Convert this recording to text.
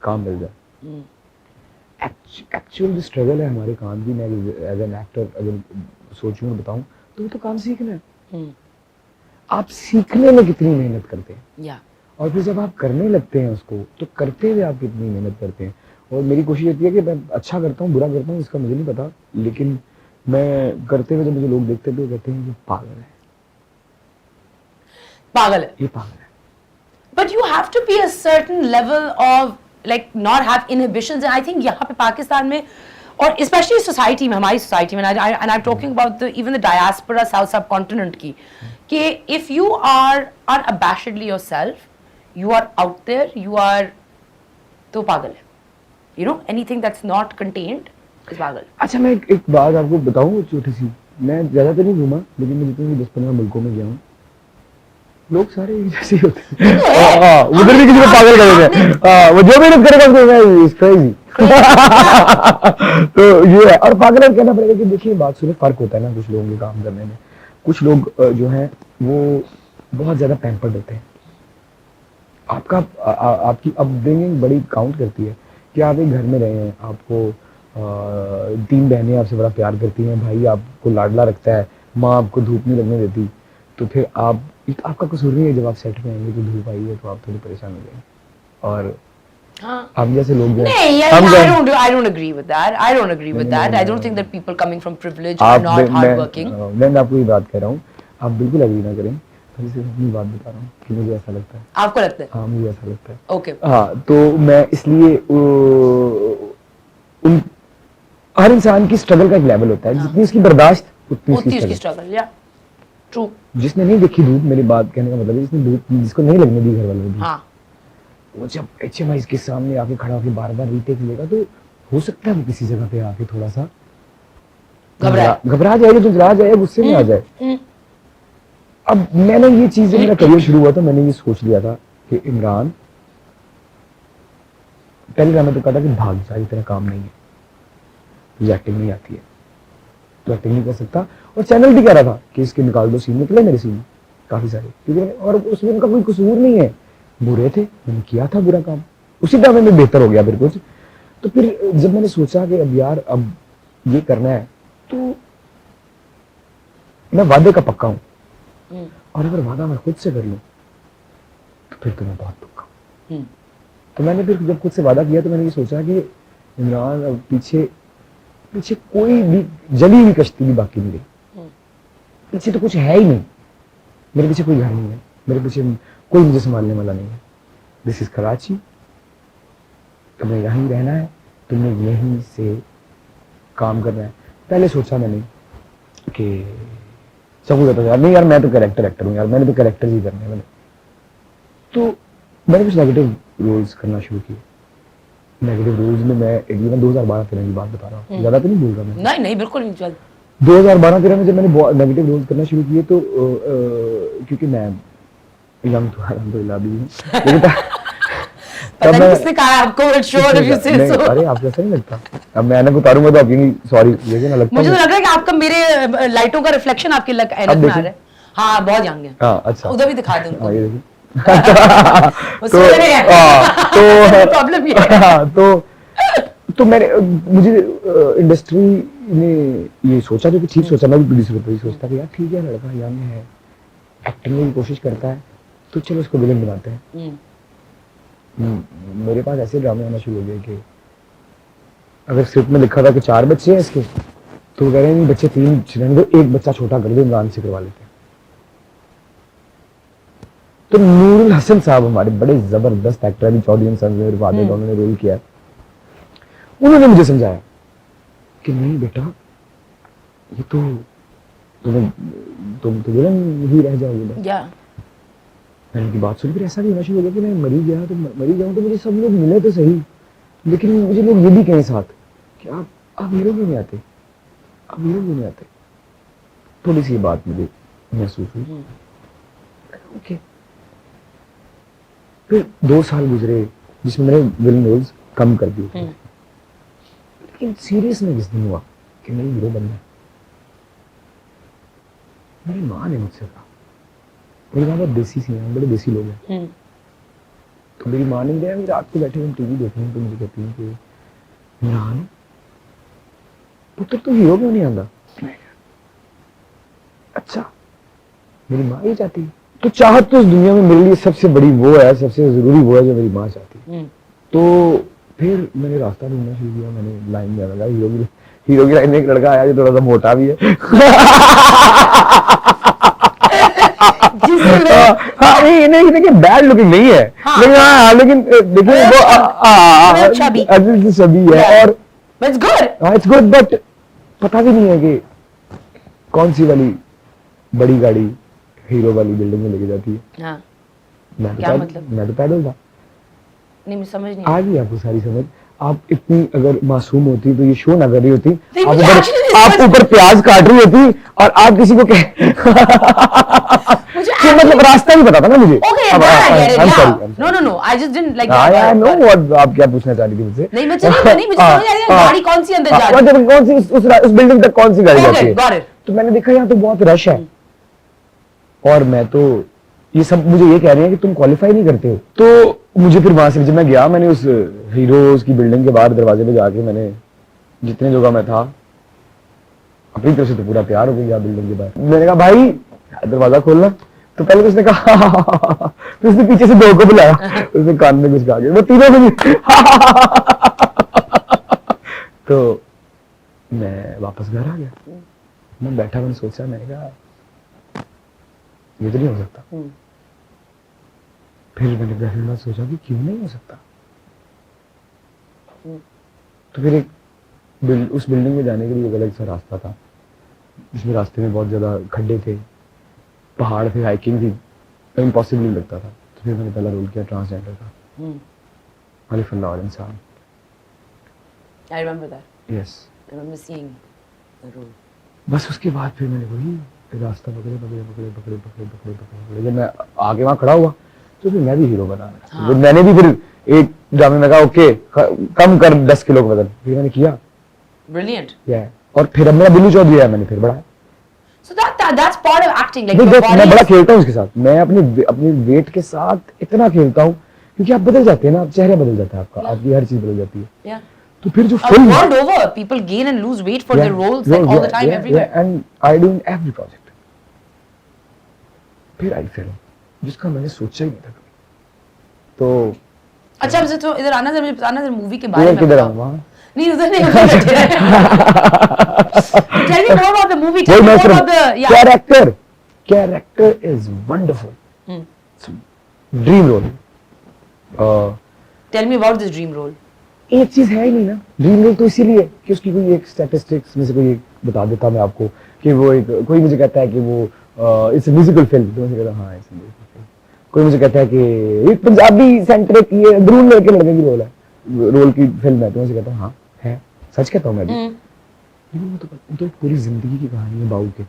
काम मिल जाए। एक्चुअल जो स्ट्रगल है हमारे काम की, मैं एज एन एक्टर अगर सोचूं और बताऊं तो वो तो काम सीखना है। आप सीखने में कितनी मेहनत करते हैं और फिर जब आप करने लगते हैं उसको तो करते हुए आप कितनी मेहनत करते हैं। और मेरी कोशिश होती है कि मैं अच्छा करता हूँ बुरा करता हूँ इसका मुझे नहीं पता, लेकिन मैं करते हुए जब मुझे लोग देखते हैं तो कहते हैं ये पागल है, ये पागल है। But you have to be a certain level of like not have inhibitions, and I think यहाँ पे पाकिस्तान में और especially society में, हमारी society में, and I'm talking about even the diaspora south subcontinent की, कि if you are unabashedly yourself, you are out there, you are तो पागल है, you know, anything that's not contained is पागल। अच्छा मैं एक बात आपको बताऊं छोटी सी, मैं ज्यादा तो नहीं घूमा लेकिन मैं जितने भी 10-15 मुल्कों में गया हूँ लोग सारे एक जैसे ही होते हैं। उधर भी किसी को पागल करेंगे, वो जो मेहनत करेगा उसको इज क्रेजी। तो ये है, और पागल कहना पड़ेगा कि देखिए बात सुने, फर्क होता है ना कुछ लोगों के काम करने में। कुछ लोग जो है वो बहुत ज्यादा पैम्पर्ड होते हैं। आपका आपकी अपब्रिंगिंग बड़ी काउंट करती है कि आप एक घर में रहे हैं, आपको 3 बहनें आपसे बड़ा प्यार करती हैं, भाई आपको लाडला रखता है, माँ आपको धूप नहीं लगने देती, तो फिर आप आपका कसूर नहीं है जब आप सेट में आएंगे तो धूप आई है तो आप थोड़ी परेशान हो जाएंगे। और हम जैसे लोग नहीं, I don't agree with that. I don't agree with that. I don't think that people coming from privilege are not hardworking. मैं आपको ये बात कह रहा हूँ, आप बिल्कुल अग्री ना करें, मैं सिर्फ अपनी बात बता रहा हूँ कि मुझे ऐसा लगता है। आपको लगता है? हाँ मुझे ऐसा लगता है। ओके। हाँ तो मैं इसलिए उन हर इंसान की स्ट्रगल का एक लेवल होता है, जितनी उसकी बर्दाश्त उतनी उसकी स्ट्रगल। या ट्रू। जिसने नहीं देखी धूप, मेरी बात कहने का मतलब है जिसने धूप जिसको नहीं लगने दी घर वालों ने, वो जब HMI के सामने आके खड़ा होकर बार-बार रीटेक लेगा तो हो सकता है वो किसी जगह पे आके थोड़ा सा घबरा जाए, डरा जाए, गुस्से में आ जाए। अब मैंने ये चीज जब मेरा करियर शुरू हुआ तो मैंने ये सोच लिया था कि इमरान पहले ड्रामे तो कहा था कि भाग जा, तेरा काम नहीं है, तुझे एक्टिंग नहीं आती है, तो एक्टिंग नहीं कर सकता। और चैनल भी कह रहा था कि इसके निकाल दो सीन, निकले मेरे सीन काफी सारे, क्योंकि और उसमें उनका कोई कसूर नहीं है, बुरे थे, मैंने किया था बुरा काम, उसी ड्रामे में बेहतर हो गया फिर कुछ। तो फिर जब मैंने सोचा कि अब यार अब ये करना है तो मैं वादे का पक्का हूं, और अगर वादा मैं खुद से कर लूं तो फिर तो मैं बहुत पक्का हूं। तो मैंने फिर जब खुद से वादा किया तो मैंने ये सोचा कि इमरान अब पीछे कोई भी जली हुई कश्ती भी बाकी नहीं रही, पीछे तो कुछ है ही नहीं, मेरे पीछे कोई घर नहीं है, मेरे पीछे कोई मुझे संभालने वाला नहीं है। दिस इज कराची, तुम्हें यहीं रहना है, तुम्हें यहीं से काम करना है। पहले सोचा मैंने कि सब कहता यार नहीं यार मैं तो कैरेक्टर एक्टर हूँ यार, मैंने तो कैरेक्टर ही करने मैंने, तो मैंने कुछ नेगेटिव रोल्स करना शुरू किए। नेगेटिव रोल्स में मैं एक 2012-13 की बात बता रहा हूँ, ज्यादा तो नहीं बोल रहा मैं। नहीं बिल्कुल नहीं। 2012-13 में जब मैंने नेगेटिव रोल्स करना शुरू किए तो क्योंकि मैं यंग तो अल्हम्दुलिल्लाह भी हूँ, लेकिन पता नहीं किसने कहा आपको, श्योर इफ यू से सो। अरे आपको ऐसा नहीं लगता? अब मैं ऐनक उतारूंगा तो आप कहेंगी सॉरी, लेकिन लगता मुझे तो लग रहा है कि आपका मेरे लाइटों का रिफ्लेक्शन आपके ऐनक में आ रहा है। हाँ बहुत यंग है। हाँ अच्छा, उधर भी दिखा दो उनको। ये देखिए प्रॉब्लम ये तो मैंने मुझे इंडस्ट्री ने ये सोचा जो कि ठीक सोचा, मैं भी प्रोड्यूसर पर सोचता कि यार ठीक है लड़का यंग है, एक्टिंग की कोशिश करता है, तो चलो इसको विलन बनाते हैं। मेरे पास ऐसे ड्रामे आना शुरू हो गए कि अगर स्क्रिप्ट में लिखा था कि 4 बच्चे हैं इसके, तो कह रहे हैं बच्चे 3 रहने दो, एक बच्चा छोटा कर दो, इमरान से करवा लेते हैं। तो नूरुल हसन साहब हमारे बड़े जबरदस्त एक्टर हैं, चौधरी सर वादे का उन्होंने रोल किया, उन्होंने मुझे समझाया कि नहीं बेटा ये तो तुम तो विलन ही रह जाओगे बस। मैंने उनकी बात सुनी, फिर ऐसा भी होना शुरू हो गया कि मैं मरी गया तो मरी जाऊं तो मुझे सब लोग मिले तो सही, लेकिन मुझे लोग ये भी कहें साथ कि आप हीरो क्यों नहीं आते, आप हीरो क्यों नहीं आते। थोड़ी सी बात मुझे महसूस हुई। ओके, फिर 2 साल गुजरे जिसमें मैंने विलन रोल्स कम कर दिए, लेकिन सीरियस में किस दिन हुआ कि मैं हीरो बनना है। मेरी माँ ने मुझसे कहा, मेरी माँ बहुत देसी सी है, बड़े देसी लोग हैं, तो मेरी माँ ने गया, रात को बैठे हम टीवी देख रहे हैं, तो मुझे कहती है कि इमरान पुत्र तो हीरो क्यों नहीं आंदा? अच्छा, मेरी माँ ही चाहती है। तो चाहत तो इस दुनिया में मेरे लिए सबसे बड़ी वो है, सबसे जरूरी वो है जो मेरी माँ चाहती है। तो फिर मैंने रास्ता ढूंढना शुरू किया, मैंने लाइन में लगा, हीरो की लाइन में एक लड़का आया जो थोड़ा सा मोटा भी है। नहीं देखिए बैड लुकिंग नहीं है, लेकिन हाँ लेकिन देखिए वो सभी है और इट्स गुड बट पता भी नहीं है कि कौन सी वाली बड़ी गाड़ी हीरो वाली बिल्डिंग में लेके जाती है। हाँ। मैं तो पैदल था। नहीं मुझे समझ नहीं आ गई आपको सारी समझ। आप इतनी अगर मासूम होती तो ये शो ना कर रही होती, आप ऊपर प्याज काट रही होती और आप किसी को मतलब रास्ता नहीं पता था ना मुझे। आप क्या पूछना चाह रही थी मुझसे? नहीं मुझे समझ आ रही है गाड़ी कौन सी अंदर जा रही है, कौन सी उस बिल्डिंग तक कौन सी गाड़ी जाती है। तो मैंने देखा यहाँ तो बहुत रश है और मैं तो ये सब मुझे ये कह रहे हैं कि तुम क्वालिफाई नहीं करते हो। तो मुझे फिर वहां से जब मैं गया, मैंने उस हीरोज की बिल्डिंग के बाहर दरवाजे पे जाके मैंने जितने जगह मैं था अपनी तरफ से तो पूरा तैयार हो गया बिल्डिंग के बाहर। मैंने कहा भाई दरवाजा खोलना, तो पहले तो उसने कहा तो उसने पीछे से दो को बुलाया, उसने कान में कुछ कहा, वो तीनों को तो मैं वापस घर आ गया। मैं बैठा, मैंने सोचा, मैंने कहा ये तो नहीं हो सकता। फिर मैंने बैठने के बाद सोचा कि क्यों नहीं हो सकता। तो फिर एक उस बिल्डिंग में जाने के लिए एक अलग सा रास्ता था, जिसमें रास्ते में बहुत ज्यादा खड्डे थे, पहाड़ थे, हाइकिंग थी, इम्पॉसिबल लगता था। तो फिर मैंने पहला रोल किया ट्रांसजेंडर का, अलिफ अल्लाह और इंसान। I remember that. Yes. I remember seeing the role. बस उसके बाद फिर मैंने वही रास्ता पकड़े। जब मैं आगे वहाँ खड़ा हुआ तो फिर मैं भी हीरो बना। हाँ। मैंने भी फिर एक ड्रामे में कहा ओके कम कर 10 किलो का वजन, फिर मैंने किया। Brilliant. Yeah. और फिर अब मेरा बिल्लू चौधरी है, मैंने फिर बढ़ाया। So that's part of acting. Like मैं बड़ा खेलता हूँ उसके साथ, मैं अपनी वेट के साथ इतना खेलता हूँ क्योंकि आप बदल जाते हैं ना, चेहरा बदल जाता है आपका, आपकी हर चीज बदल जाती है। Yeah. तो फिर जो film world over people gain and lose weight for their roles like all the time everywhere. And I do in every project. फिर आई फिल्म जिसका मैंने सोचा ही नहीं था कभी। तो अच्छा मुझे तो इधर आना, मुझे बताना जरा मूवी के बारे में। किधर आऊँ वहाँ? नहीं उधर नहीं, उधर बैठे हैं। Tell me more about the movie. Tell me more about the character is wonderful. Dream role. Tell me about this dream role. एक चीज है ही नहीं ना ड्रीम रोल, तो इसीलिए कि उसकी कोई एक स्टैटिस्टिक्स में से कोई एक बता देता मैं आपको कि वो एक, कोई मुझे कहता है कि वो इट्स म्यूजिकल फिल्म, तो मुझे कहता हाँ इट्स म्यूजिकल फिल्म। कोई मुझे कहता है कि एक पंजाबी सेंट्रिक ये ड्रून लड़के लड़के की रोल की फिल्म है, तो मुझे कहता हाँ है, सच कहता हूँ मैं भी। वो तो पूरी जिंदगी की कहानी है बाबू के।